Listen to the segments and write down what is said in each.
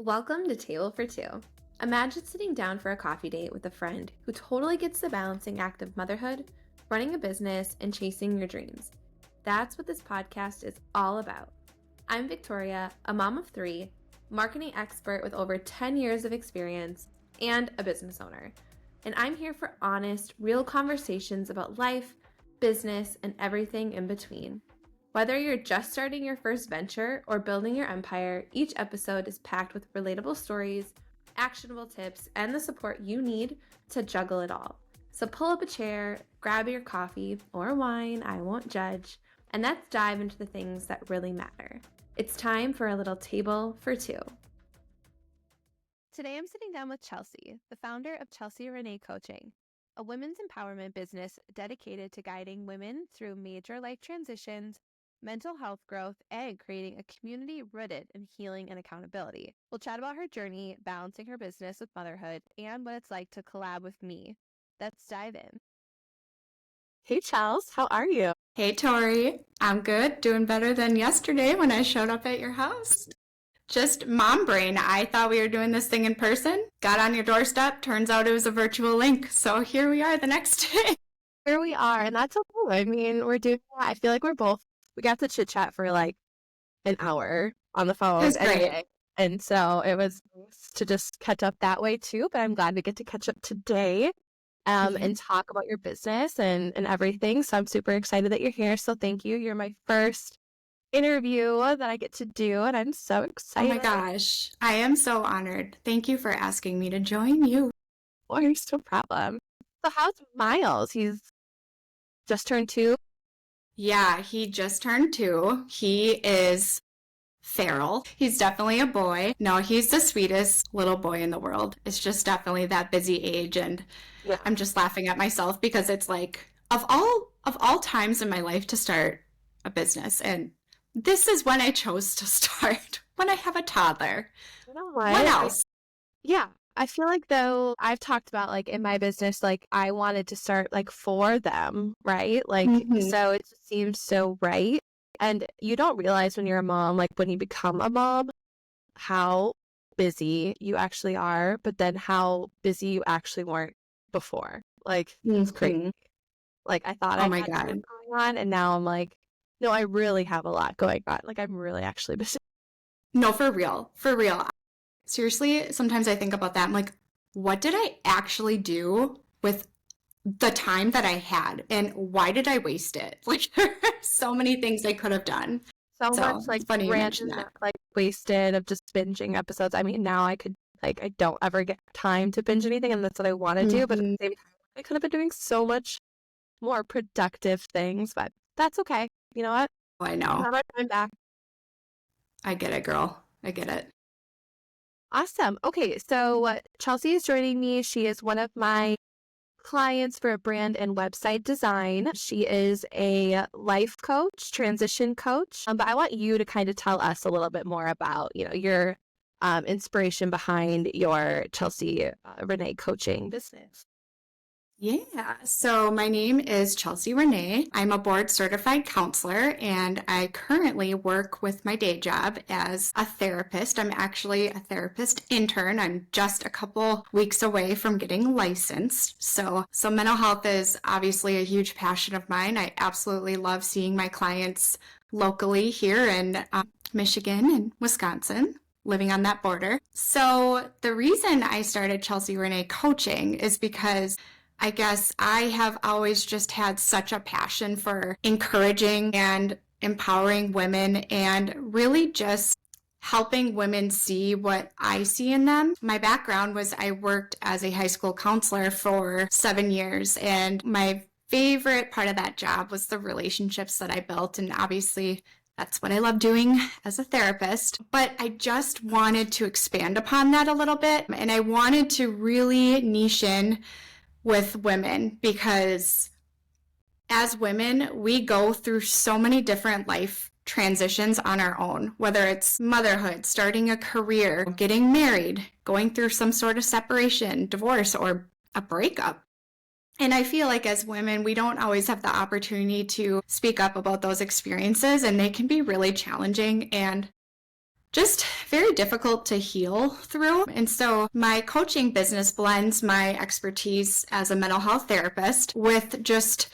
Welcome to Table for Two. Imagine sitting down for a coffee date with a friend who totally gets the balancing act of motherhood, running a business, and chasing your dreams. That's what this podcast is all about. I'm Victoria, a mom of three, marketing expert with over 10 years of experience, and a business owner. And I'm here for honest, real conversations about life, business, and everything in between. Whether you're just starting your first venture or building your empire, each episode is packed with relatable stories, actionable tips, and the support you need to juggle it all. So pull up a chair, grab your coffee or wine, I won't judge, and let's dive into the things that really matter. It's time for a little Table for Two. Today I'm sitting down with Chelsea, the founder of Chelsea Renne Coaching, a women's empowerment business dedicated to guiding women through major life transitions, mental health growth, and creating a community rooted in healing and accountability. We'll chat about her journey, balancing her business with motherhood, and what it's like to collab with me. Let's dive in. Hey, Chels, how are you? Hey, Tori. I'm good. Doing better than yesterday when I showed up at your house. Just mom brain. I thought we were doing this thing in person. Got on your doorstep. Turns out it was a virtual link. So here we are the next day. Here we are, and that's okay. I mean, we're doing that. I feel like we got to chit chat for like an hour on the phone. It was great. Anyway. And so it was nice to just catch up that way too, but I'm glad we get to catch up today and talk about your business and everything. So I'm super excited that you're here. So thank you. You're my first interview that I get to do, and I'm so excited. Oh my gosh. I am so honored. Thank you for asking me to join you. Of course, no problem. So how's Miles? He's just turned 2? Yeah, he just turned 2. He is feral. He's definitely a boy. No, he's the sweetest little boy in the world. It's just definitely that busy age, and Yeah. I'm just laughing at myself because it's like of all times in my life to start a business, and this is when I chose to start, when I have a toddler. You know what? What else? Yeah. I feel like though I've talked about like in my business, like I wanted to start like for them, right? Like, so it just seems so right. And you don't realize when you're a mom, like when you become a mom, how busy you actually are, but then how busy you actually weren't before. Like, it's crazy. Like I thought Oh I my had God. something going on, and now I'm like, no, I really have a lot going on. Like I'm really actually busy. No, for real. For real. Seriously, sometimes I think about that. I'm like, what did I actually do with the time that I had, and why did I waste it? Like, there are so many things I could have done. So So much like it's funny you mention random, that. like wasted of just binging episodes. I mean, now I could like I don't ever get time to binge anything, and that's what I want to do. But at the same time, I could have been doing so much more productive things. But that's okay. You know what? Oh, I I know. have my time back. I get it, girl. I get it. Awesome. Okay, so Chelsea is joining me. She is one of my clients for brand and website design. She is a life coach, transition coach. But I want you to kind of tell us a little bit more about, your inspiration behind your Chelsea Renne Coaching business. Yeah, so my name is Chelsea Renne. I'm a board certified counselor, and I currently work with my day job as a therapist. I'm actually a therapist intern. I'm just a couple weeks away from getting licensed. So mental health is obviously a huge passion of mine. I absolutely love seeing my clients locally here in Michigan and Wisconsin, living on that border. So the reason I started Chelsea Renne Coaching is because I guess I have always just had such a passion for encouraging and empowering women and really just helping women see what I see in them. My background was I worked as a high school counselor for 7 years, and my favorite part of that job was the relationships that I built, and obviously that's what I love doing as a therapist. But I just wanted to expand upon that a little bit, and I wanted to really niche in with women because as women, we go through so many different life transitions on our own, whether it's motherhood, starting a career, getting married, going through some sort of separation, divorce, or a breakup. And I feel like as women, we don't always have the opportunity to speak up about those experiences, and they can be really challenging. And just very difficult to heal through. And so my coaching business blends my expertise as a mental health therapist with just,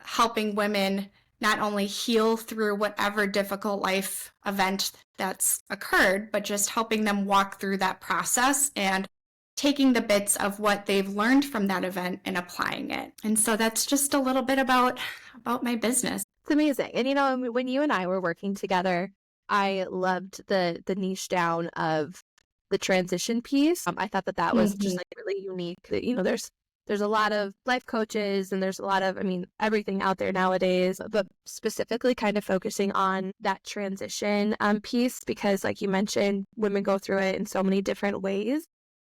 helping women not only heal through whatever difficult life event that's occurred, but just helping them walk through that process and taking the bits of what they've learned from that event and applying it. And so that's just a little bit about my business. It's amazing. And when you and I were working together, I loved the niche down of the transition piece. I thought that was just like really unique. There's a lot of life coaches and there's a lot of, everything out there nowadays, but specifically kind of focusing on that transition piece because like you mentioned, women go through it in so many different ways.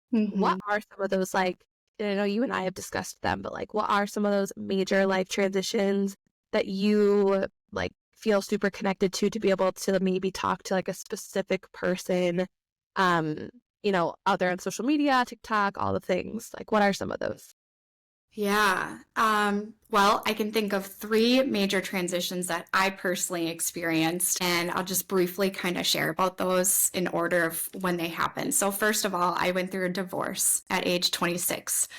What are some of those and I know you and I have discussed them, but like what are some of those major life transitions that you like feel super connected to be able to maybe talk to like a specific person, out there on social media, TikTok, all the things? Like what are some of those? Yeah. Well, I can think of 3 major transitions that I personally experienced, and I'll just briefly kind of share about those in order of when they happened. So first of all, I went through a divorce at age 26.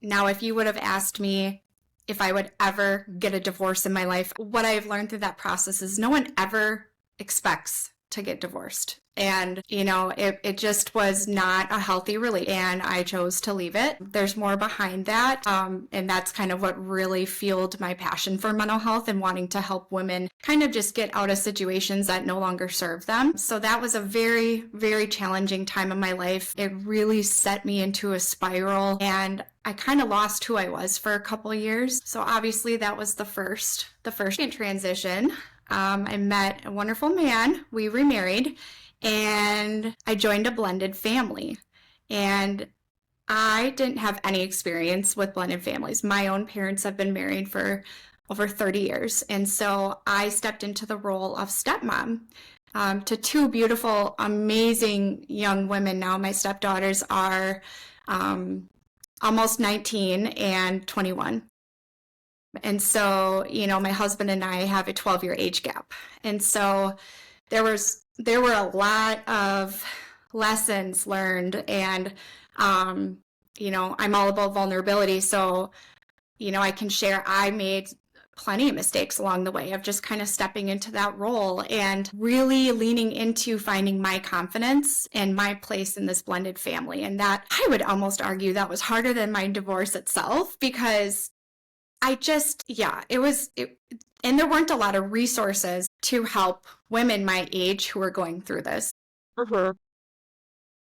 Now, if you would have asked me if I would ever get a divorce in my life, what I've learned through that process is no one ever expects to get divorced. And, it just was not a healthy relationship, and I chose to leave it. There's more behind that. And that's kind of what really fueled my passion for mental health and wanting to help women kind of just get out of situations that no longer serve them. So that was a very, very challenging time in my life. It really set me into a spiral, and I kind of lost who I was for a couple of years. So obviously that was the first transition. I met a wonderful man. We remarried, and I joined a blended family. And I didn't have any experience with blended families. My own parents have been married for over 30 years. And so I stepped into the role of stepmom to 2 beautiful, amazing young women now. My stepdaughters are almost 19 and 21. And so, my husband and I have a 12-year age gap. And so there were a lot of lessons learned, and I'm all about vulnerability. So, I can share I made plenty of mistakes along the way of just kind of stepping into that role and really leaning into finding my confidence and my place in this blended family. And that, I would almost argue, that was harder than my divorce itself, because and there weren't a lot of resources to help women my age who were going through this.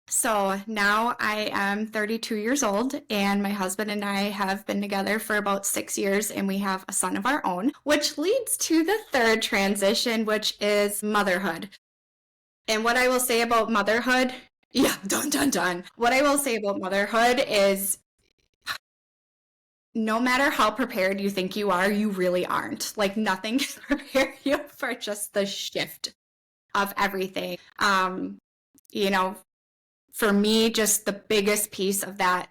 So now I am 32 years old, and my husband and I have been together for about 6 years, and we have a son of our own, which leads to the 3rd transition, which is motherhood. And what I will say about motherhood, dun, dun, dun. What I will say about motherhood is, no matter how prepared you think you are, you really aren't. Like, nothing can prepare you for just the shift of everything. For me, just the biggest piece of that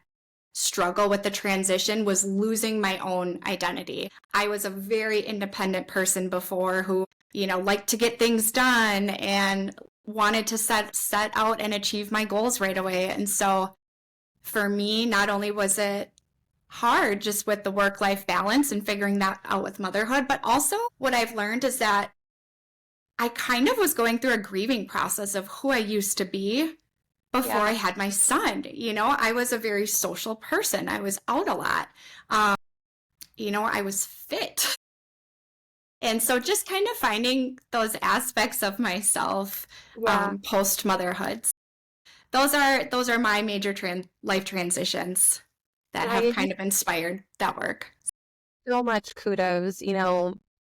struggle with the transition was losing my own identity. I was a very independent person before who, liked to get things done and wanted to set out and achieve my goals right away. And so for me, not only was it hard just with the work-life balance and figuring that out with motherhood, but also what I've learned is that I kind of was going through a grieving process of who I used to be before I had my son. I was a very social person. I was out a lot. I was fit. And so just kind of finding those aspects of myself post motherhood. Those are my major life transitions that have kind of inspired that work. So much kudos,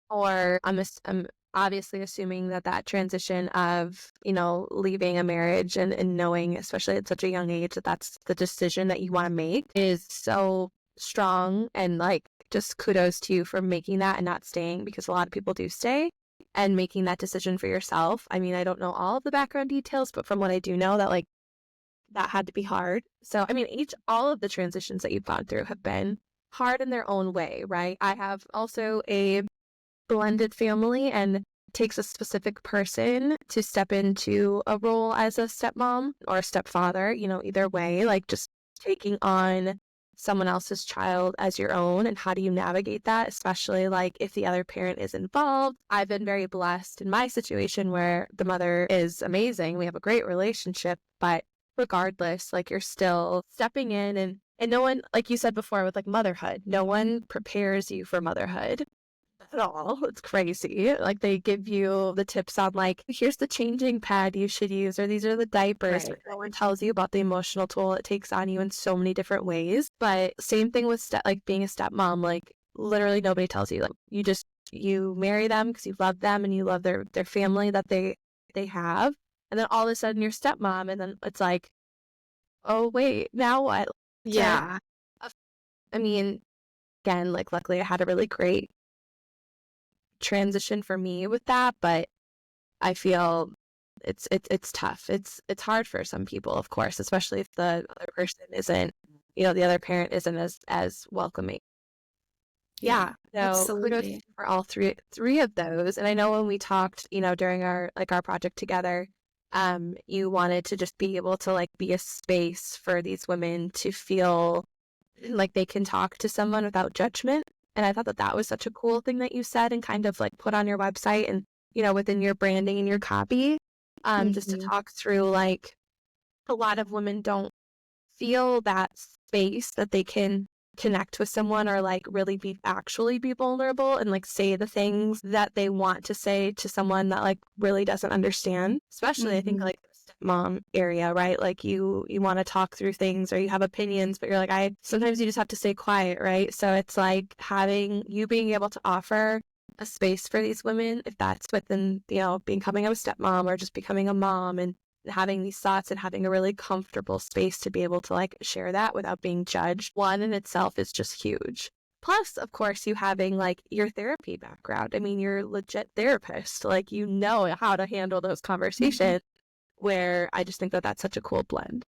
or I'm obviously assuming that transition of, leaving a marriage and knowing, especially at such a young age, that that's the decision that you want to make is so strong. And just kudos to you for making that and not staying, because a lot of people do stay, and making that decision for yourself. I don't know all of the background details, but from what I do know, that that had to be hard. So, all of the transitions that you've gone through have been hard in their own way, right? I have also a blended family, and takes a specific person to step into a role as a stepmom or a stepfather, either way, like just taking on someone else's child as your own, and how do you navigate that, especially like if the other parent is involved. I've been very blessed in my situation where the mother is amazing. We have a great relationship, but regardless, like you're still stepping in, and no one, like you said before with like motherhood, no one prepares you for motherhood at all. It's crazy. Like they give you the tips on like, here's the changing pad you should use, or these are the diapers, Right. but no one tells you about the emotional toll it takes on you in so many different ways. But same thing with like being a stepmom, like literally nobody tells you. Like you marry them because you love them and you love their family that they have. And then all of a sudden you're stepmom, and then it's like, oh wait, now what? Yeah. I mean, again, like luckily I had a really great transition for me with that, but I feel it's tough. It's hard for some people, of course, especially if the other person isn't, the other parent isn't as welcoming. Yeah. So kudos Absolutely. for all three of those. And I know when we talked, during our project together, you wanted to just be able to like be a space for these women to feel like they can talk to someone without judgment. And I thought that was such a cool thing that you said and kind of like put on your website and, within your branding and your copy, just to Mhm. talk through like a lot of women don't feel that space that they can connect with someone or like really actually be vulnerable and like say the things that they want to say to someone that like really doesn't understand, especially I think Mhm. like the stepmom area, right? Like you want to talk through things or you have opinions, but you're like, sometimes you just have to stay quiet, right? So it's like being able to offer a space for these women, if that's within, becoming a stepmom or just becoming a mom, and having these thoughts and having a really comfortable space to be able to like share that without being judged, one in itself is just huge. Plus, of course, you having like your therapy background. I mean, you're a legit therapist, like you know how to handle those conversations, where I just think that that's such a cool blend.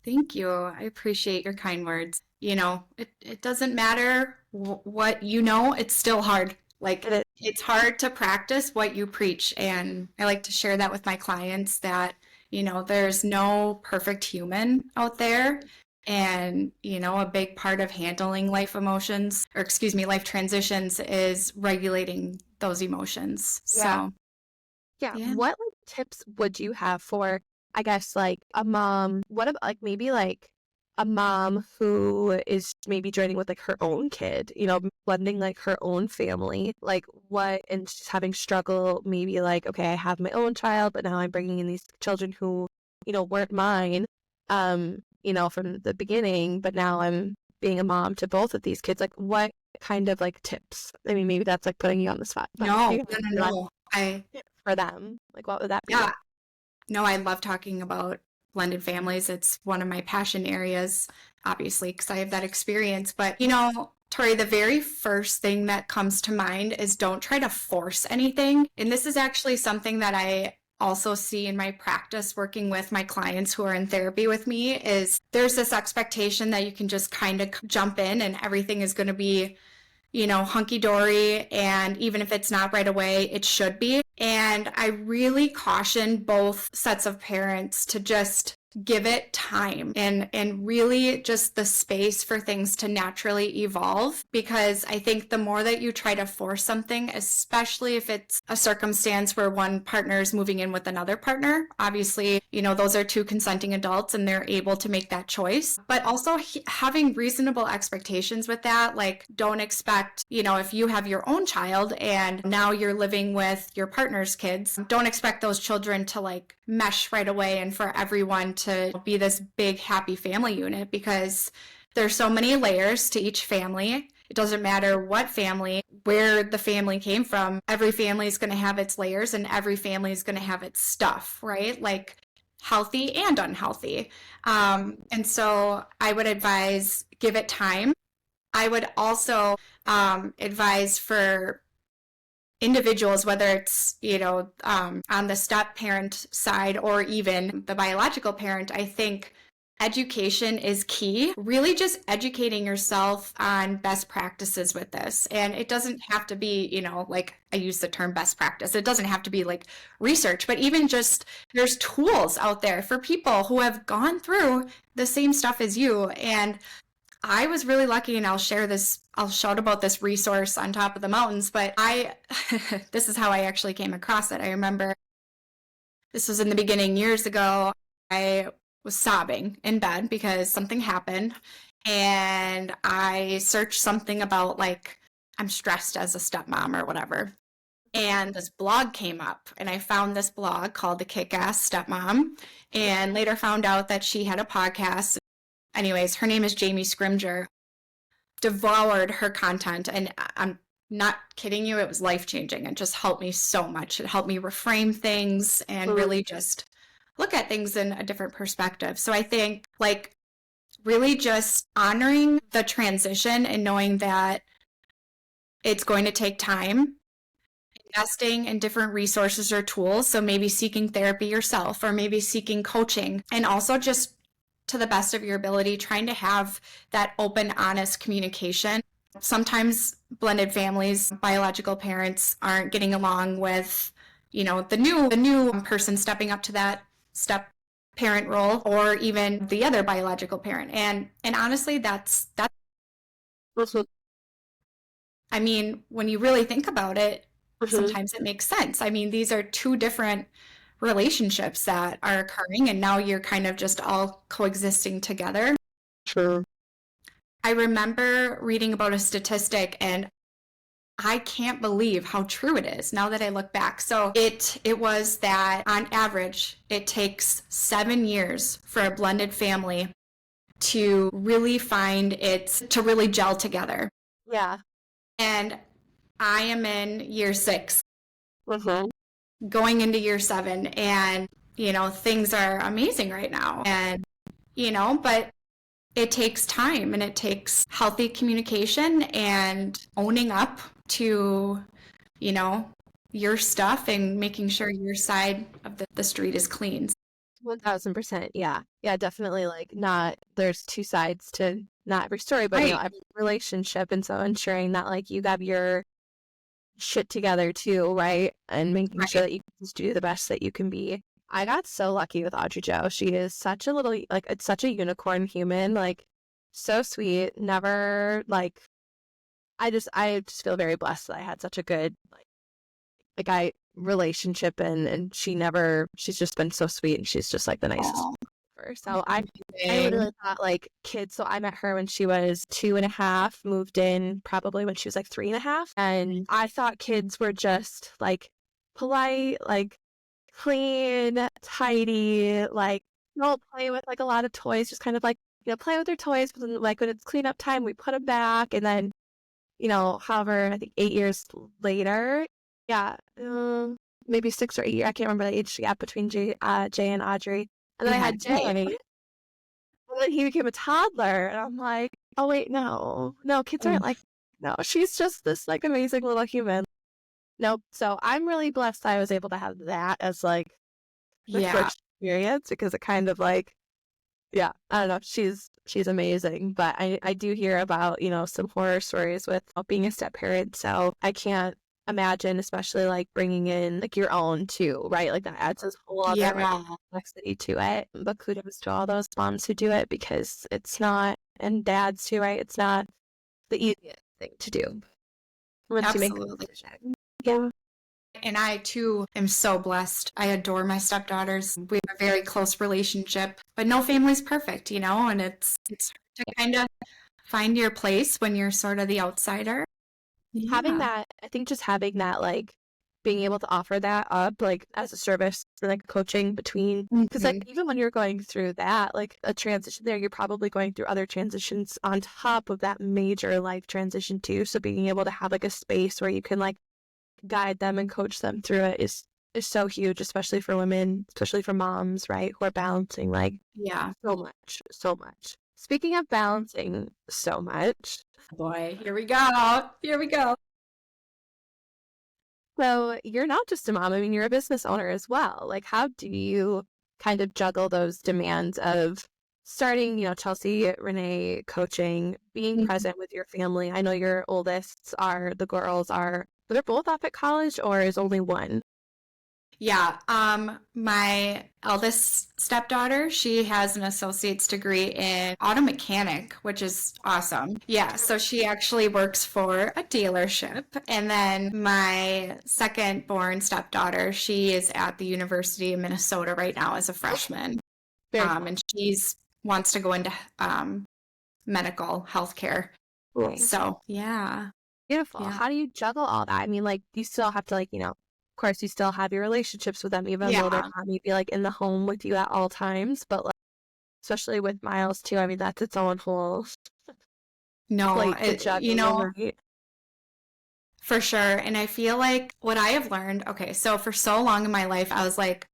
Thank you. I appreciate your kind words. It doesn't matter what it's still hard. Like, And it's hard to practice what you preach. And I like to share that with my clients that, there's no perfect human out there. And, a big part of handling life emotions, or excuse me, life transitions is regulating those emotions. yeah. So, Yeah. yeah. What like tips would you have for, I guess, like a mom? What about like maybe like a mom who is maybe joining with like her own kid, blending like her own family, like what, and she's having struggle, maybe like, okay, I have my own child, but now I'm bringing in these children who, weren't mine, from the beginning, but now I'm being a mom to both of these kids. Like what kind of like tips? I mean, maybe that's like putting you on the spot, but do No, you no, have no, like no. tips for them? Like what would that be? Yeah, no, I love talking about blended families. It's one of my passion areas, obviously, because I have that experience. But, Tori, the very first thing that comes to mind is don't try to force anything. And this is actually something that I also see in my practice working with my clients who are in therapy with me is there's this expectation that you can just kind of jump in and everything is going to be hunky dory. And even if it's not right away, it should be. And I really caution both sets of parents to just give it time and really just the space for things to naturally evolve, because I think the more that you try to force something, especially if it's a circumstance where one partner is moving in with another partner, obviously those are two consenting adults and they're able to make that choice, but also having reasonable expectations with that. Like, don't expect, if you have your own child and now you're living with your partner's kids, don't expect those children to like mesh right away and for everyone to be this big happy family unit, because there's so many layers to each family. It doesn't matter what family, where the family came from. Every family is going to have its layers and every family is going to have its stuff, right? Like healthy and unhealthy. And so I would advise give it time. I would also advise for individuals, whether it's, on the step parent side or even the biological parent, I think Education is key. Really just educating yourself on best practices with this. And it doesn't have to be, like I use the term best practice. It doesn't have to be like research, but even just there's tools out there for people who have gone through the same stuff as you. And I was really lucky, and I'll shout about this resource on Top of the Mountains, but this is how I actually came across it. I remember this was in the beginning years ago. I was sobbing in bed because something happened, and I searched something about like I'm stressed as a stepmom or whatever. And this blog came up, and I found this blog called The Kick-Ass Stepmom, and later found out that she had a podcast. Anyways, her name is Jamie Scrimger. Devoured her content, and I'm not kidding you, it was life-changing. It just helped me so much. It helped me reframe things and really just look at things in a different perspective. So I think like really just honoring the transition and knowing that it's going to take time, investing in different resources or tools. So maybe seeking therapy yourself, or maybe seeking coaching, and also just to the best of your ability, trying to have that open, honest communication. Sometimes blended families, biological parents aren't getting along with, the new person stepping up to that step parent role, or even the other biological parent. And honestly, that's I mean, when you really think about it, sometimes it makes sense. I mean, these are two different relationships that are occurring, and now you're kind of just all coexisting together. True. I remember reading about a statistic, and I can't believe how true it is now that I look back. So it was that on average, it takes 7 years for a blended family to really to really gel together. Yeah. And I am in year 6, going into year 7, and things are amazing right now. And but it takes time, and it takes healthy communication and owning up to your stuff and making sure your side of the street is clean. 1000%. Yeah. Yeah, definitely. Like, not, there's two sides to not every story, but Right. every relationship. And so ensuring that like you have your shit together too, right? And making Right. sure that you just do the best that you can be. I got so lucky with Audrey Joe. She is such a little, like, it's such a unicorn human, like, so sweet. Never, like, I just feel very blessed that I had such a good, relationship, and she's just been so sweet, and she's just like the nicest ever. So I literally thought like kids. So I met her when she was 2.5, moved in probably when she was like 3.5. And I thought kids were just like polite, like clean, tidy, like don't play with like a lot of toys, just kind of like, play with their toys. But then, like when it's cleanup time, we put them back. And then, however, I think 8 years later, yeah, maybe 6 or 8 years. I can't remember the age gap between Jay and Audrey. And then I had Jay, and then he became a toddler, and I'm like, oh wait, no, kids aren't like, no, she's just this like amazing little human. Nope. So I'm really blessed I was able to have that as like the first experience, because it kind of like, yeah, I don't know, she's amazing. But I do hear about, some horror stories with being a step parent. So I can't imagine, especially like bringing in like your own too, right? Like that adds this whole other complexity to it. But kudos to all those moms who do it, because it's not, and dads too, right? It's not the easiest thing to do once you make the decision. Yeah. And I too am so blessed. I adore my stepdaughters. We have a very close relationship, but no family's perfect, and it's to kind of find your place when you're sort of the outsider. Having that, I think just having that, like being able to offer that up like as a service for like coaching between, because like even when you're going through that, like a transition there, you're probably going through other transitions on top of that major life transition too. So being able to have like a space where you can like guide them and coach them through it is so huge, especially for women, especially for moms, right, who are balancing like so much. Speaking of balancing so much, boy, here we go. So you're not just a mom, I mean, you're a business owner as well. Like, how do you kind of juggle those demands of starting, Chelsea Renne Coaching, being present with your family. I know your oldest the girls are, they're both off at college, or is only one? Yeah, my eldest stepdaughter, she has an associate's degree in auto mechanic, which is awesome. Yeah, so she actually works for a dealership. And then my second born stepdaughter, she is at the University of Minnesota right now as a freshman. Very cool. And she's wants to go into medical healthcare. Cool. So, yeah. Beautiful. Yeah. How do you juggle all that? I mean, like, you still have to, like, of course, you still have your relationships with them, even though they're Yeah. not maybe like in the home with you at all times. But like, especially with Miles too, I mean, that's its own whole No, plate to juggle, right? for sure. And I feel like what I have learned, okay, so for so long in my life, I was like,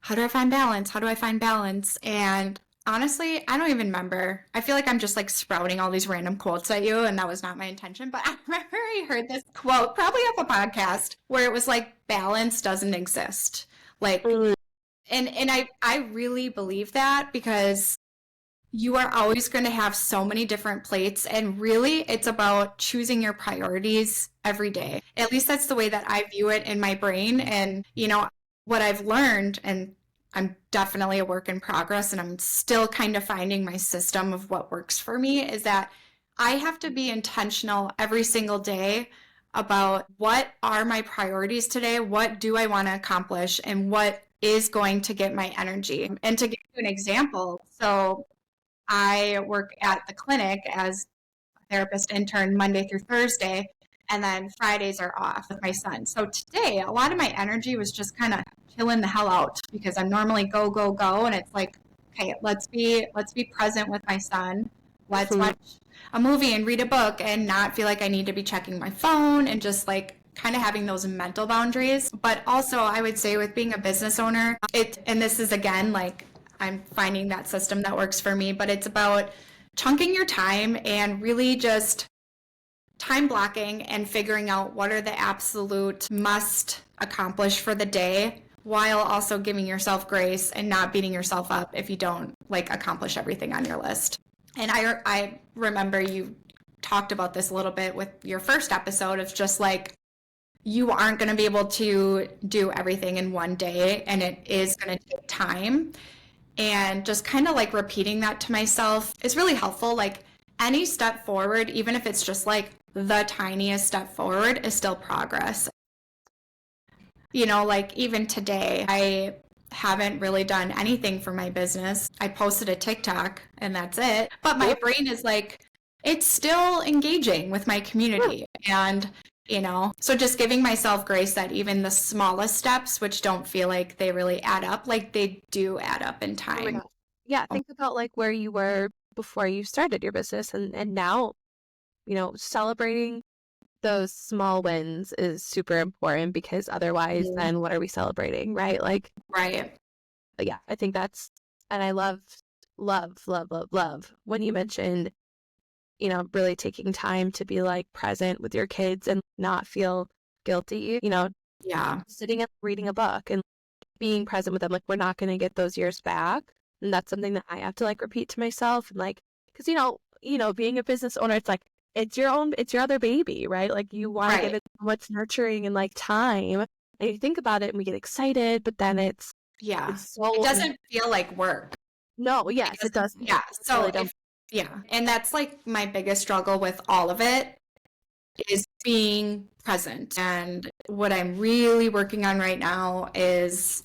how do I find balance? How do I find balance? And honestly, I don't even remember. I feel like I'm just like sprouting all these random quotes at you, and that was not my intention. But I remember I heard this quote, probably off a podcast, where it was like, balance doesn't exist. Like, and I really believe that, because you are always going to have so many different plates, and really it's about choosing your priorities every day. At least that's the way that I view it in my brain. And what I've learned, and I'm definitely a work in progress, and I'm still kind of finding my system of what works for me, is that I have to be intentional every single day about what are my priorities today, what do I want to accomplish, and what is going to get my energy. And to give you an example, so I work at the clinic as a therapist intern Monday through Thursday, and then Fridays are off with my son. So today, a lot of my energy was just kind of chilling the hell out, because I'm normally go, go, go. And it's like, okay, let's be present with my son. Let's watch a movie and read a book and not feel like I need to be checking my phone, and just like kind of having those mental boundaries. But also, I would say with being a business owner, and this is again, like, I'm finding that system that works for me, but it's about chunking your time and really just time blocking and figuring out what are the absolute must accomplish for the day, while also giving yourself grace and not beating yourself up if you don't like accomplish everything on your list. And I remember you talked about this a little bit with your first episode of just like, you aren't going to be able to do everything in one day, and it is going to take time. And just kind of like repeating that to myself is really helpful. Like, any step forward, even if it's just like the tiniest step forward, is still progress. Like even today, I haven't really done anything for my business. I posted a TikTok and that's it. But my brain is like, it's still engaging with my community. And so just giving myself grace that even the smallest steps, which don't feel like they really add up, like they do add up in time. Yeah, think about like where you were before you started your business, and now, celebrating those small wins is super important, because otherwise then what are we celebrating, right? Like, right. Yeah, I think that's, and I love when you mentioned, really taking time to be like present with your kids and not feel guilty, Yeah. sitting and reading a book and being present with them. Like, we're not going to get those years back. And that's something that I have to like repeat to myself. And like, because, being a business owner, it's like, it's your other baby, right? Like, you want to give it so much nurturing and like time. And you think about it and we get excited, but then it doesn't feel like work. No, yes, it doesn't. Yeah. So and that's like my biggest struggle with all of it, is being present. And what I'm really working on right now is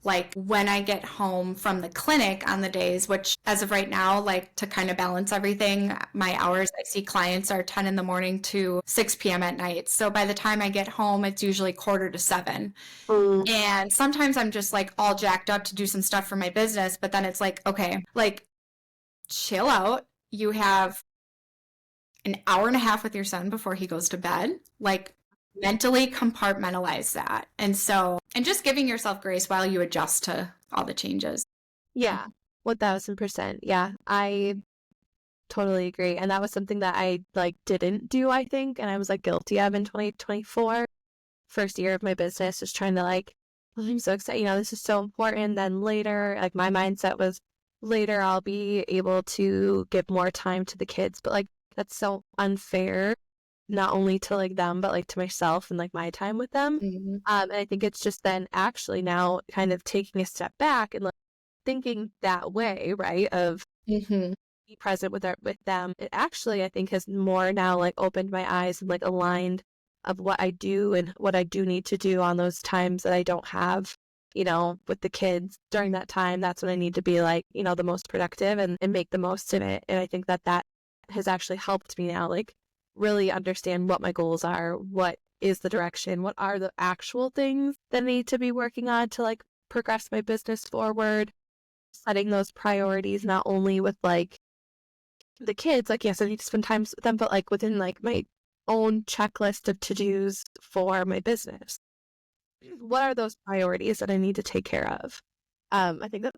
like when I get home from the clinic on the days, which as of right now, like to kind of balance everything, my hours I see clients are 10 in the morning to 6 p.m. at night. So by the time I get home, it's usually 6:45. And sometimes I'm just like all jacked up to do some stuff for my business. But then it's like, okay, like chill out. You have an hour and a half with your son before he goes to bed. Like, mentally compartmentalize that. And just giving yourself grace while you adjust to all the changes. Yeah, 1000%. Yeah, I totally agree. And that was something that I like didn't do, I think, and I was like guilty of in 2024. First year of my business, just trying to like, I'm so excited, this is so important. Then later, like my mindset was, later I'll be able to give more time to the kids. But like, that's so unfair, not only to like them, but like to myself and like my time with them. Mhm. And I think it's just then actually now kind of taking a step back and like thinking that way, right? Of Mhm. be present with them. It actually, I think, has more now like opened my eyes and like aligned of what I do and what I do need to do on those times that I don't have, with the kids during that time. That's when I need to be like, the most productive and make the most of it. And I think that that has actually helped me now, like really understand what my goals are, what is the direction, what are the actual things that I need to be working on to like progress my business forward, setting those priorities, not only with like the kids, like, yes, I need to spend time with them, but like within like my own checklist of to-dos for my business. What are those priorities that I need to take care of? I think that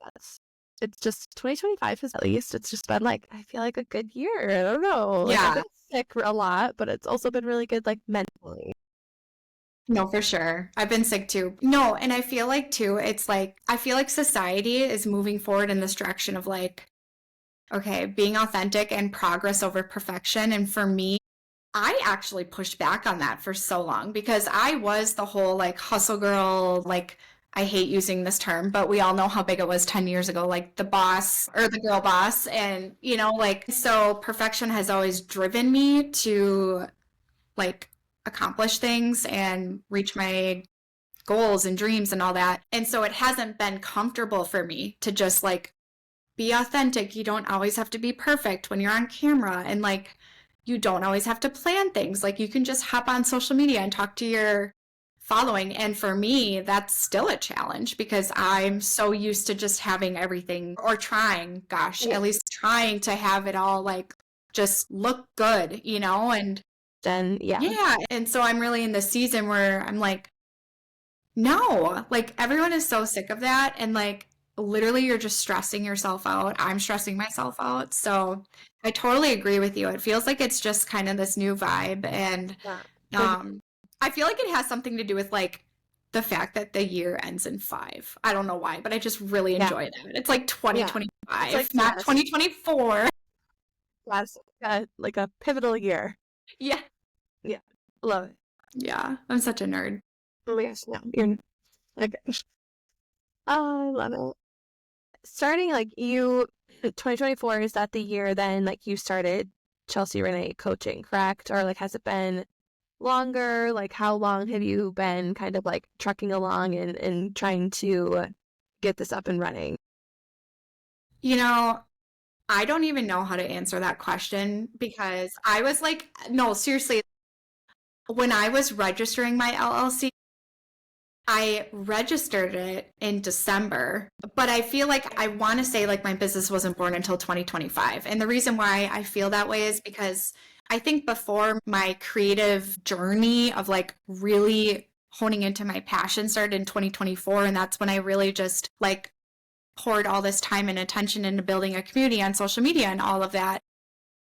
it's just 2025 has at least, it's just been like, I feel like a good year. I don't know. Like I've Yeah. been sick a lot, but it's also been really good, like mentally. No, for sure. I've been sick too. No, and I feel like too, it's like, I feel like society is moving forward in this direction of like, okay, being authentic and progress over perfection. And for me, I actually pushed back on that for so long because I was the whole like hustle girl, like I hate using this term, but we all know how big it was 10 years ago, like the boss or the girl boss. And, like, so perfection has always driven me to like accomplish things and reach my goals and dreams and all that. And so it hasn't been comfortable for me to just like be authentic. You don't always have to be perfect when you're on camera, and like you don't always have to plan things. Like you can just hop on social media and talk to your following. And for me, that's still a challenge because I'm so used to just having everything, or trying, gosh, Yeah. at least trying to have it all like just look good, and Then, yeah. yeah. And so I'm really in the season where I'm like, no, like everyone is so sick of that. And like literally you're just stressing yourself out. I'm stressing myself out. So I totally agree with you. It feels like it's just kind of this new vibe. And Yeah. I feel like it has something to do with like the fact that the year ends in 5. I don't know why, but I just really Yeah. enjoy that. It's like 2025, It's like, not yes. 2024. That's like a pivotal year. Yeah. Yeah. Love it. Yeah. I'm such a nerd. Oh my gosh, no, you're okay. Oh, I love it. Starting like 2024, is that the year then like you started Chelsea Renne Coaching, correct? Or like has it been longer? Like how long have you been kind of like trucking along and trying to get this up and running? I don't even know how to answer that question because I was like, no, seriously, when I was registering my LLC, I registered it in December, but I feel like I want to say like my business wasn't born until 2025. And the reason why I feel that way is because I think before my creative journey of like really honing into my passion started in 2024. And that's when I really just like poured all this time and attention into building a community on social media and all of that.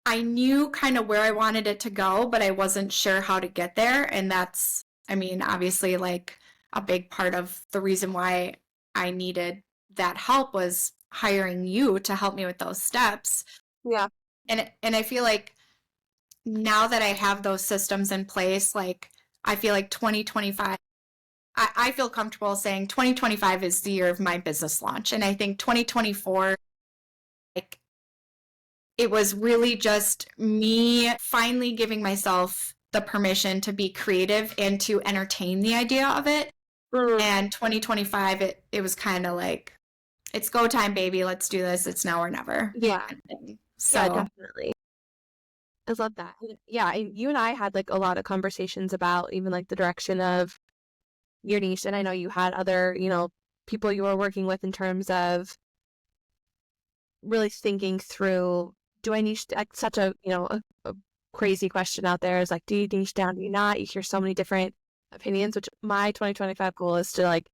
I knew kind of where I wanted it to go, but I wasn't sure how to get there. And that's, I mean, obviously, like a big part of the reason why I needed that help was hiring you to help me with those steps. Yeah. And I feel like now that I have those systems in place, like I feel like 2025, I feel comfortable saying 2025 is the year of my business launch. And I think 2024, like it was really just me finally giving myself the permission to be creative and to entertain the idea of it. And 2025, it was kind of like, it's go time, baby. Let's do this. It's now or never. Yeah. So Yeah, definitely. I love that. Yeah, you and I had like a lot of conversations about even like the direction of your niche. And I know you had other, people you were working with in terms of really thinking through, do I niche, like such a, a crazy question out there is like, do you niche down? Do you not? You hear so many different opinions, which my 2025 goal is to like,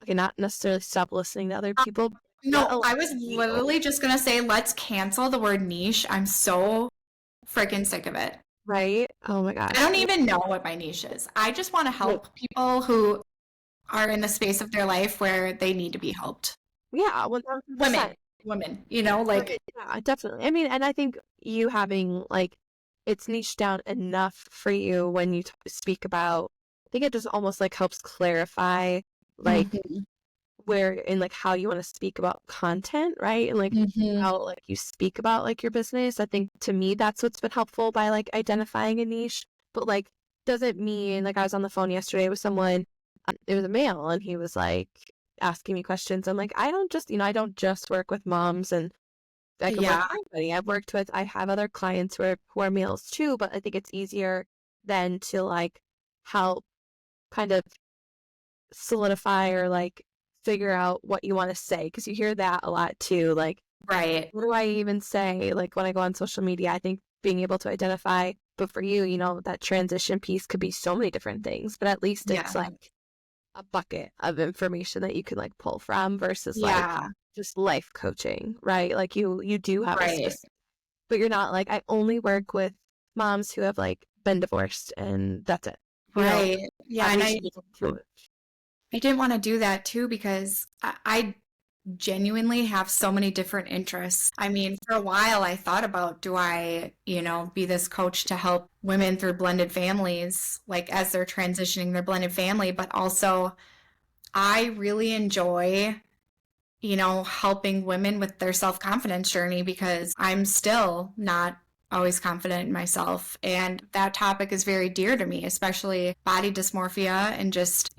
okay, not necessarily stop listening to other people. no, I was literally just going to say, let's cancel the word niche. I'm so freaking sick of it. Right? Oh my gosh. I don't even know what my niche is. I just want to help people who are in the space of their life where they need to be helped. Yeah, 100%. Women. women, you know, like, Right. Yeah, definitely. I mean, and I think you having like it's niched down enough for you when you speak about, I think it just almost like helps clarify like mhm, where and like how you want to speak about content, right? And like mhm. how like you speak about like your business. I think to me that's what's been helpful by like identifying a niche. But like doesn't mean like I was on the phone yesterday with someone, it was a male, and he was like asking me questions. I'm like, I don't just work with moms and I could work Yeah, with anybody. I have other clients who are males too, but I think it's easier then to like help kind of solidify or like figure out what you want to say because you hear that a lot too. Like, right. what do I even say? Like when I go on social media, I think being able to identify, but for you, that transition piece could be so many different things, but at least Yeah, it's like a bucket of information that you can like pull from versus like yeah, just life coaching, right? Like you do have a right, specific, but you're not like I only work with moms who have like been divorced and that's it. right. Yeah, That and makes me feel I didn't want to do that too because I genuinely have so many different interests. I mean, for a while I thought about, do I, be this coach to help women through blended families, like as they're transitioning their blended family, but also I really enjoy, helping women with their self-confidence journey because I'm still not always confident in myself. And that topic is very dear to me, especially body dysmorphia and just,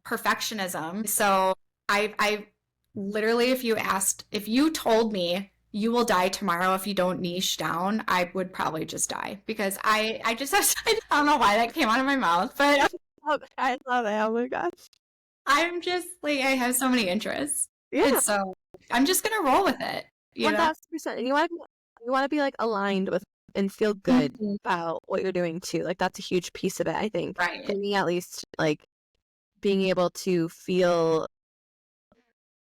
perfectionism. So I literally, if you told me you will die tomorrow if you don't niche down, I would probably just die because I just have, I don't know why that came out of my mouth, but I love it. Oh my gosh. I'm just like, I have so many interests. And Yeah. so I'm just gonna roll with it, you know? 1000%. And you want to be like aligned with and feel good Mhm. about what you're doing too. Like that's a huge piece of it, I think. For Right. me at least, like being able to feel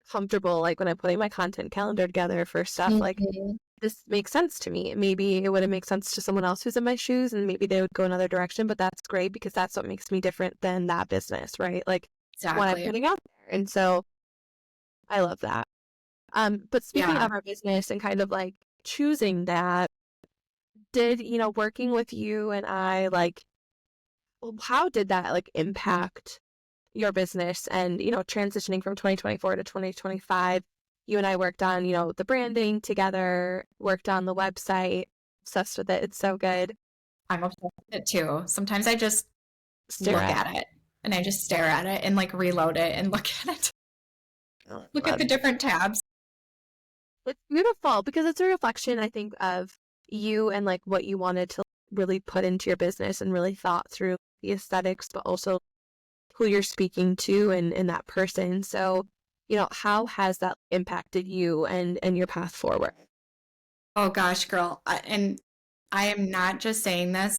comfortable like when I'm putting my content calendar together for stuff like Mhm. this makes sense to me. Maybe it wouldn't make sense to someone else who's in my shoes and maybe they would go another direction, but that's great because that's what makes me different than that business, right? Like what I'm Exactly. putting out there. And so I love that. But speaking Yeah. of our business and kind of like choosing that, did, working with you and I like how did that like impact your business and, transitioning from 2024 to 2025? You and I worked on, the branding together, worked on the website, obsessed with it. It's so good. I'm obsessed with it too. Sometimes I just Stare look at at it and I just stare at it and like reload it and look at it. it. Look at the different tabs. It's beautiful because it's a reflection, I think, of you and like what you wanted to really put into your business and really thought through the aesthetics, but also who you're speaking to and that person. So, how has that impacted you and your path forward? Oh gosh, girl. And I am not just saying this.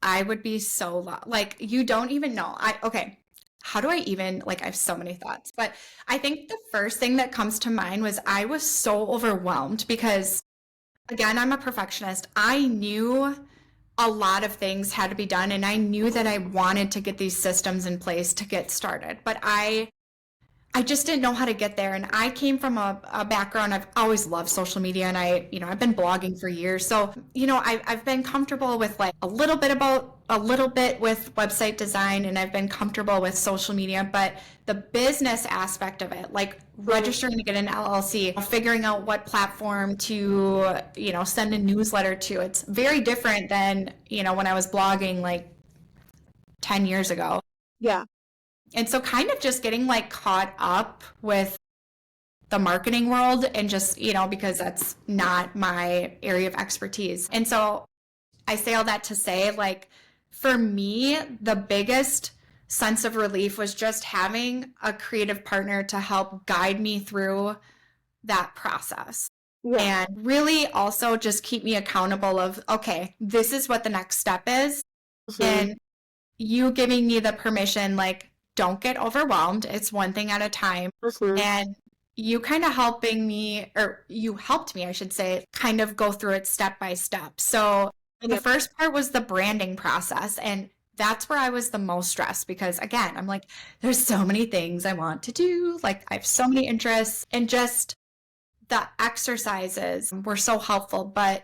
I would be so like you don't even know. Okay. How do I even like I have so many thoughts, but I think the first thing that comes to mind was I was so overwhelmed because again, I'm a perfectionist. I knew a lot of things had to be done and I knew that I wanted to get these systems in place to get started, but I just didn't know how to get there. And I came from a background, I've always loved social media and I've been blogging for years. So, I've been comfortable with like a little bit with website design and I've been comfortable with social media, but the business aspect of it, like registering to get an LLC, figuring out what platform to, send a newsletter to, it's very different than, when I was blogging like 10 years ago. Yeah. And so kind of just getting like caught up with the marketing world and just, because that's not my area of expertise. And so I say all that to say, like, for me, the biggest sense of relief was just having a creative partner to help guide me through that process. Yeah. And really also just keep me accountable of, okay, this is what the next step is. Mhm. And you giving me the permission, like, don't get overwhelmed. It's one thing at a time. Mhm. And you kind of helping me, or you helped me, I should say, kind of go through it step by step. So the Yep. first part was the branding process. And that's where I was the most stressed because, again, I'm like, there's so many things I want to do. Like, I have so many interests. And just the exercises were so helpful, but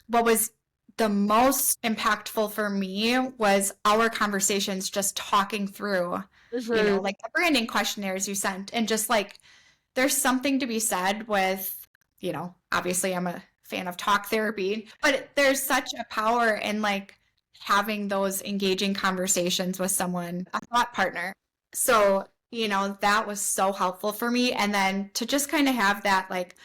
what was the most impactful for me was our conversations, just talking through, like the branding questionnaires you sent, and just like, there's something to be said with, obviously I'm a fan of talk therapy, but there's such a power in like having those engaging conversations with someone, a thought partner. So, that was so helpful for me. And then to just kind of have that like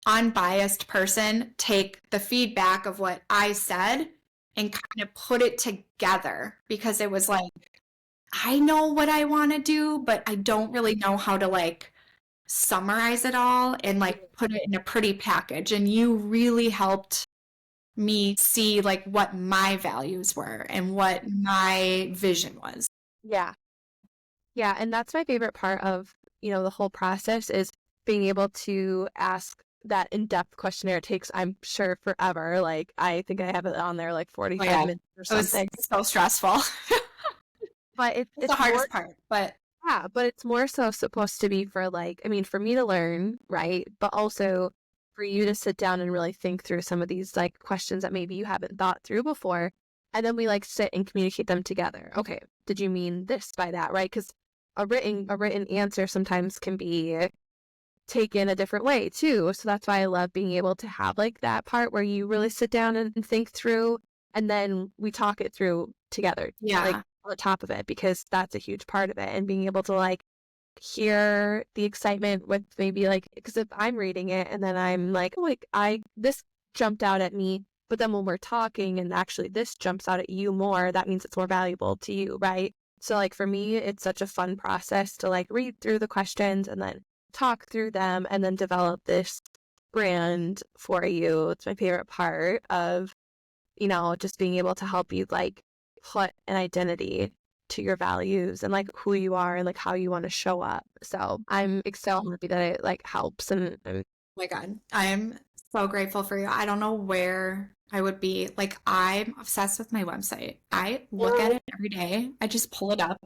unbiased person take the feedback of what I said and kind of put it together, because it was like, I know what I want to do, but I don't really know how to like summarize it all and like put it in a pretty package. And you really helped me see like what my values were and what my vision was. Yeah. Yeah. And that's my favorite part of, the whole process is being able to ask that in-depth questionnaire. It takes, I'm sure, forever. Like, I think I have it on there like 45 minutes or something. It was so stressful. But it's the hardest part. But yeah, but it's more so supposed to be for like, I mean, for me to learn, right? But also for you to sit down and really think through some of these like questions that maybe you haven't thought through before. And then we like sit and communicate them together. Okay, did you mean this by that, right? Because a written answer sometimes can be taken a different way too. So that's why I love being able to have like that part where you really sit down and think through, and then we talk it through together. Yeah. Like on the top of it, because that's a huge part of it. And being able to like hear the excitement with maybe like, because if I'm reading it and then I'm like, oh, like this jumped out at me, but then when we're talking and actually this jumps out at you more, that means it's more valuable to you, right? So like for me, it's such a fun process to like read through the questions and then talk through them and then develop this brand for you. It's my favorite part of, just being able to help you like put an identity to your values and like who you are and like how you want to show up. So I'm so happy that it like helps. And oh my God, I am so grateful for you. I don't know where I would be. Like, I'm obsessed with my website. I look at it every day. I just pull it up.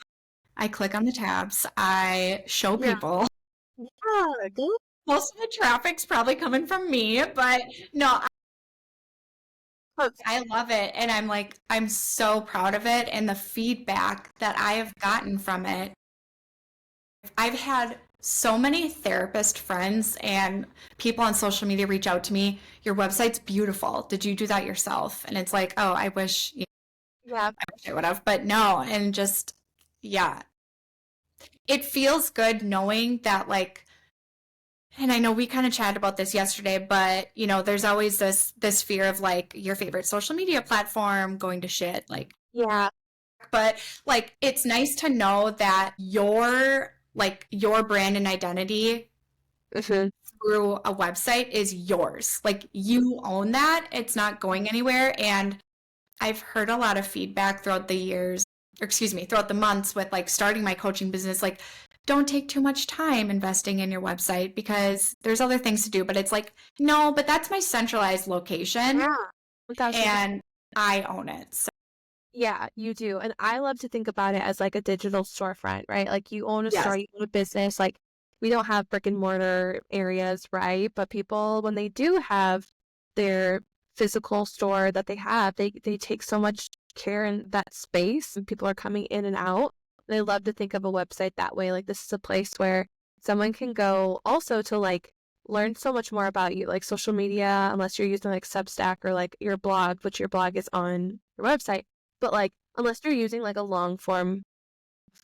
I click on the tabs. I show people. Yeah, good. Most of the traffic's probably coming from me, but no, I love it. And I'm so proud of it. And the feedback that I have gotten from it, I've had so many therapist friends and people on social media reach out to me. Your website's beautiful. Did you do that yourself? And it's like, oh, I wish I would have, but no. And just, yeah, it feels good knowing that like, and I know we kind of chatted about this yesterday, but there's always this fear of like your favorite social media platform going to shit, like, Yeah. but like it's nice to know that your brand and identity through a website is yours. Like, you own that. It's not going anywhere. And I've heard a lot of feedback throughout the months with like starting my coaching business, like, don't take too much time investing in your website because there's other things to do. But it's like, no, but that's my centralized location. Yeah. And I own it. So. Yeah, you do. And I love to think about it as like a digital storefront, right? Like you own a store, you own a business. Like we don't have brick and mortar areas, right? But people, when they do have their physical store that they have, they take so much care in that space, and people are coming in and out. And I love to think of a website that way. Like this is a place where someone can go also to like learn so much more about you, like social media, unless you're using like Substack or like your blog, which your blog is on your website. But like, unless you're using like a long form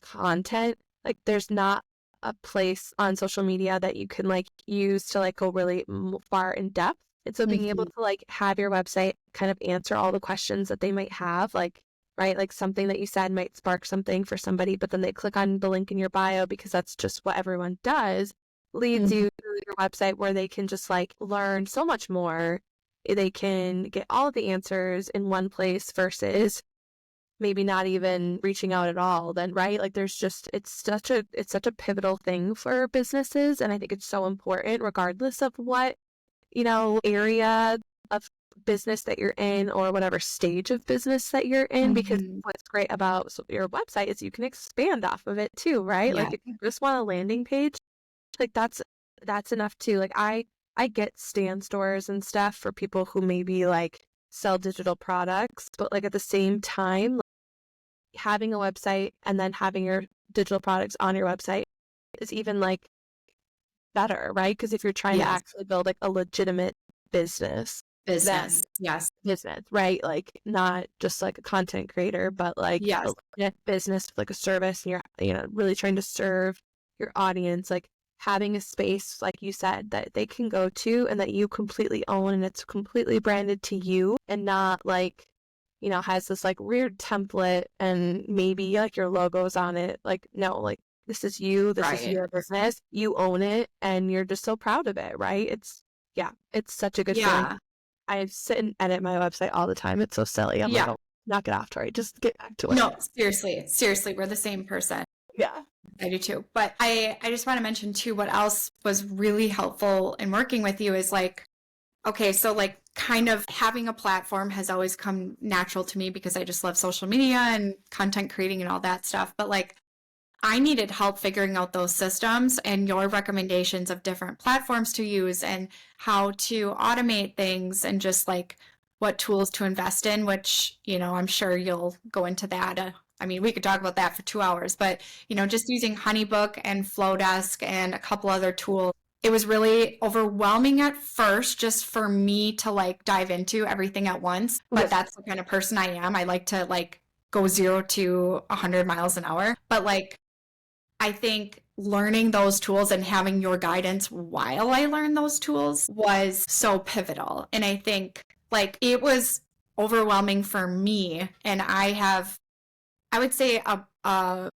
content, like there's not a place on social media that you can like use to like go really far in depth. And so being able to like have your website kind of answer all the questions that they might have, like, right, like something that you said might spark something for somebody, but then they click on the link in your bio because that's just what everyone does, leads you to your website where they can just like learn so much more. They can get all of the answers in one place versus maybe not even reaching out at all then, right? Like there's just, it's such a pivotal thing for businesses. And I think it's so important regardless of what, area of business that you're in or whatever stage of business that you're in, because what's great about your website is you can expand off of it too, right? Like if you just want a landing page, like that's that's enough too. Like I get stand stores and stuff for people who maybe like sell digital products, but like at the same time, like, having a website and then having your digital products on your website is even like better, right? Because if you're trying to Yes. actually build like a legitimate business, then Yes. business, right? Like not just like a content creator, but like Yes. a legit business, like a service, and you're really trying to serve your audience, like having a space, like you said, that they can go to and that you completely own and it's completely branded to you and not like, has this like weird template and maybe like your logo's on it. Like, no, like this is you, this is Right. your business, you own it, and you're just so proud of it, right? It's such a good feeling. Yeah. I sit and edit my website all the time. It's so silly. I'm like, Yeah. oh, knock it off, Tori. Just get back to it. No, seriously, we're the same person. Yeah. I do too. But I just want to mention too, what else was really helpful in working with you is like, okay, so like kind of having a platform has always come natural to me because I just love social media and content creating and all that stuff. But like I needed help figuring out those systems, and your recommendations of different platforms to use and how to automate things and just like what tools to invest in, which, I'm sure you'll go into that. I mean, we could talk about that for 2 hours, but, just using HoneyBook and Flowdesk and a couple other tools, it was really overwhelming at first just for me to like dive into everything at once. But Yes. that's the kind of person I am. I like to like go 0 to 100 miles an hour. But like, I think learning those tools and having your guidance while I learned those tools was so pivotal. And I think like it was overwhelming for me. And I would say a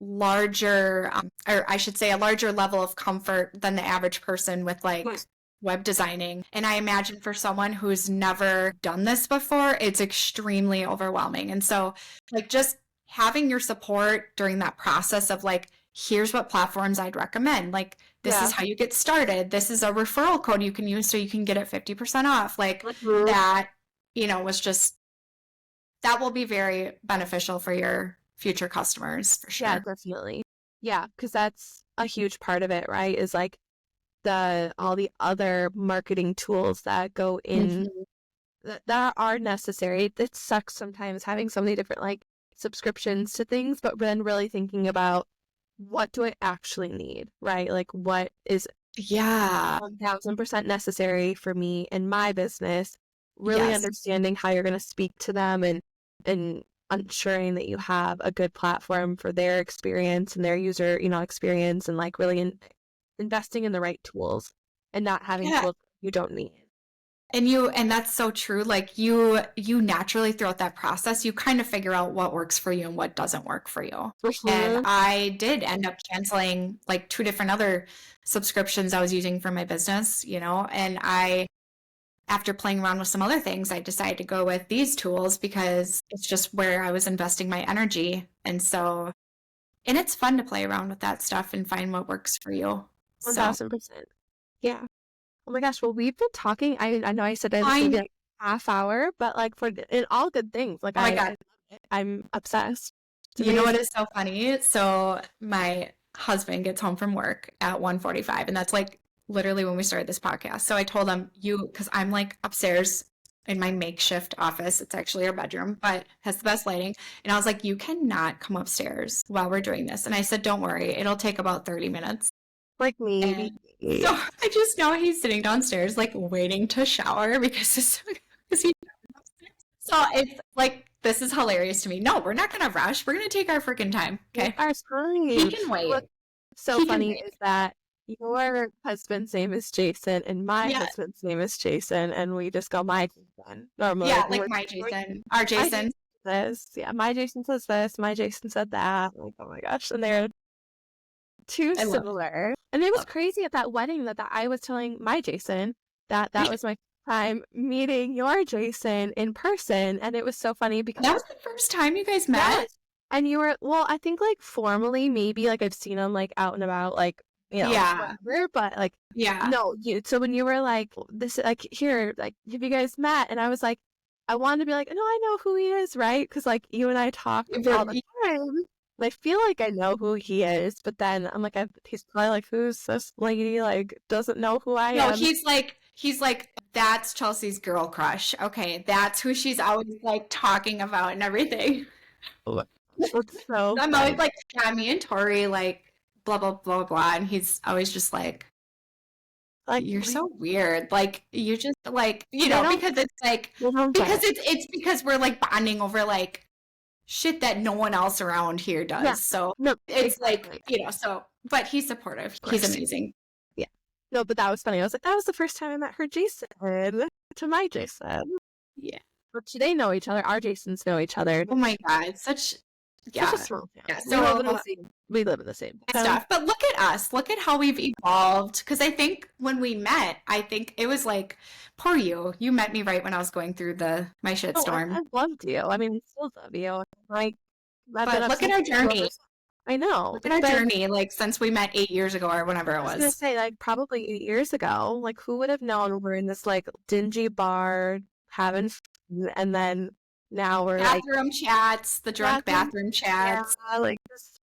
larger, or I should say a larger level of comfort than the average person with like Yes. web designing. And I imagine for someone who's never done this before, it's extremely overwhelming. And so like just having your support during that process of like, here's what platforms I'd recommend. Like, this Yeah. is how you get started. This is a referral code you can use so you can get it 50% off. Like Mhm. that, was just, that will be very beneficial for your future customers for sure. Yeah, definitely. Yeah, because that's a huge part of it, right? Is like all the other marketing tools that go in Mhm. that are necessary. It sucks sometimes having so many different like subscriptions to things, but then really thinking about what do I actually need, right? Like what is Yeah. 1000% necessary for me and my business, really Yes. understanding how you're going to speak to them and ensuring that you have a good platform for their experience and their user, experience, and like really investing in the right tools and not having Yeah. tools you don't need. And that's so true. Like you naturally throughout that process, you kind of figure out what works for you and what doesn't work for you. And I did end up canceling like 2 different other subscriptions I was using for my business, and after playing around with some other things, I decided to go with these tools because it's just where I was investing my energy. And it's fun to play around with that stuff and find what works for you. So 1000%. Yeah. Oh my gosh. Well, we've been talking. I know I said this would be like half hour, but like in all good things. Like oh my I God. love it. I'm obsessed. It's You know what amazing. is so funny? So my husband gets home from work at 1:45, and that's like literally when we started this podcast. So I told him, because I'm like upstairs in my makeshift office. It's actually our bedroom, but has the best lighting. And I was like, you cannot come upstairs while we're doing this. And I said, don't worry, it'll take about 30 minutes. Like maybe. And so I just know he's sitting downstairs, like waiting to shower because he so it's like, this is hilarious to me. No, we're not going to rush. We're going to take our freaking time. Okay. Our time. He can wait. What's so He can funny wait. is that your husband's name is Jason and my Yeah. husband's name is Jason, and we just go my Jason normally. Yeah, like my Jason. Our Jason. This. Yeah, my Jason says this, my Jason said that. Like, oh my gosh. And they're too I love it. similar. And it was crazy at that wedding that I was telling my Jason that was my time meeting your Jason in person. And it was so funny because That was the first time you guys met? Yes. And you were, well, I think like formally, maybe like I've seen him like out and about, like, Yeah. whatever, but like, Yeah. no, so when you were like, this, like, here, like, have you guys met? And I was like, I wanted to be like, no, I know who he is, right? Because like you and I talk all the time. I feel like I know who he is, but then I'm like, he's probably like, who's this lady? Like, doesn't know who I No, am. he's like, that's Chelsea's girl crush. Okay, that's who she's always like talking about and everything. It's so I'm funny. always like, yeah, me and Tori, like, blah, blah, blah, blah. And he's always just like, Like, you're so weird. Like, you just like, you know, because it's like, because it's because we're like bonding over like shit that no one else around here does. Yeah. So No, it's exactly. like, you know, so, but he's supportive. He's amazing. Yeah. No, but that was funny. I was like, that was the first time I met her Jason. To my Jason. Yeah. But they know each other. Our Jasons know each other. Oh my God. Such a small town. Yeah. So we live in the same town. Stuff. But look at us. Look at how we've evolved. Because I think when we met, I think it was like, poor you. You met me right when I was going through my shitstorm. I loved you. I mean, I still love you. Like, but look at our journey. I know. Look at our journey, like since we met 8 years ago or whenever it was. I was gonna say, like, probably 8 years ago. Like, who would have known we're in this like dingy bar having fun, and then now we're bathroom chats, the drunk bathroom chats. Yeah, like just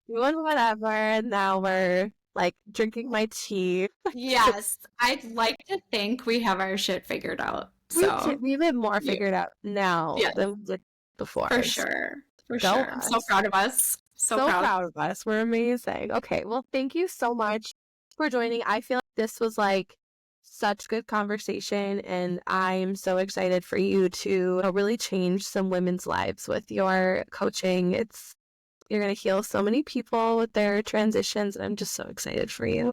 doing whatever, and now we're like drinking my tea. Yes, I'd like to think we have our shit figured out. So we have more figured out now than we did before. For sure. I'm so proud of us. So proud of us. We're amazing. Okay, well, thank you so much for joining. I feel like this was like such good conversation, and I'm so excited for you to really change some women's lives with your coaching. You're going to heal so many people with their transitions, and I'm just so excited for you.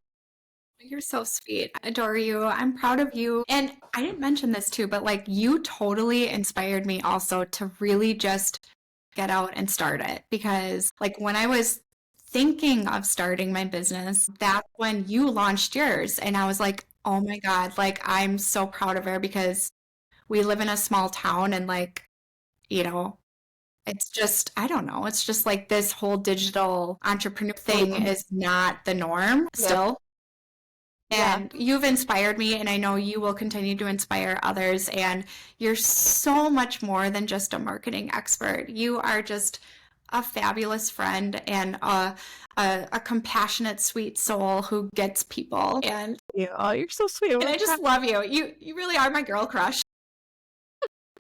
You're so sweet. I adore you. I'm proud of you. And I didn't mention this too, but like you totally inspired me also to really just get out and start it. Because like when I was thinking of starting my business, that's when you launched yours. And I was like, oh my God, like I'm so proud of her because we live in a small town and like, you know, it's just, I don't know, it's just like this whole digital entrepreneur thing is not the norm still. And you've inspired me, and I know you will continue to inspire others. And you're so much more than just a marketing expert. You are just a fabulous friend and a compassionate, sweet soul who gets people. And you're so sweet. And I just love you. You really are my girl crush.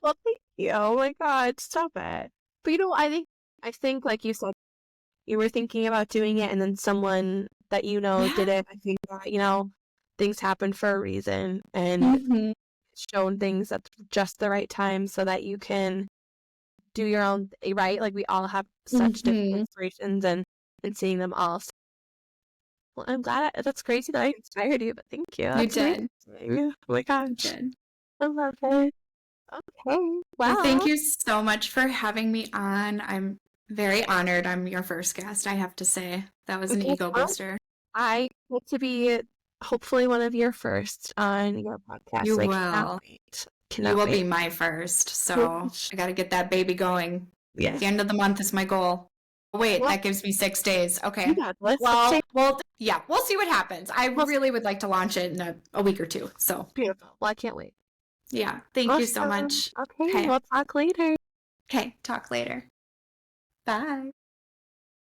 Well, thank you. Oh my God, stop it. But I think like you said, you were thinking about doing it, and then someone that did it. I think that, things happen for a reason, and shown things at just the right time so that you can do your own, right? Like we all have such different inspirations, and seeing them all. Well, I'm glad that's crazy that I inspired you, but thank you. You did. Amazing. Oh my gosh. You did. I love it. Okay. Wow. Well, thank you so much for having me on. I'm very honored. I'm your first guest, I have to say. That was an ego booster. I hope to be hopefully one of your first on your podcast. You will. Cannot you will wait. be my first. So I got to get that baby going. Yeah. The end of the month is my goal. Wait, that gives me 6 days. Okay. Well, yeah, we'll see what happens. I really would like to launch it in a week or two. So beautiful. Well, I can't wait. Yeah. Thank you so much. Okay. We'll talk later. Okay. Talk later. Bye.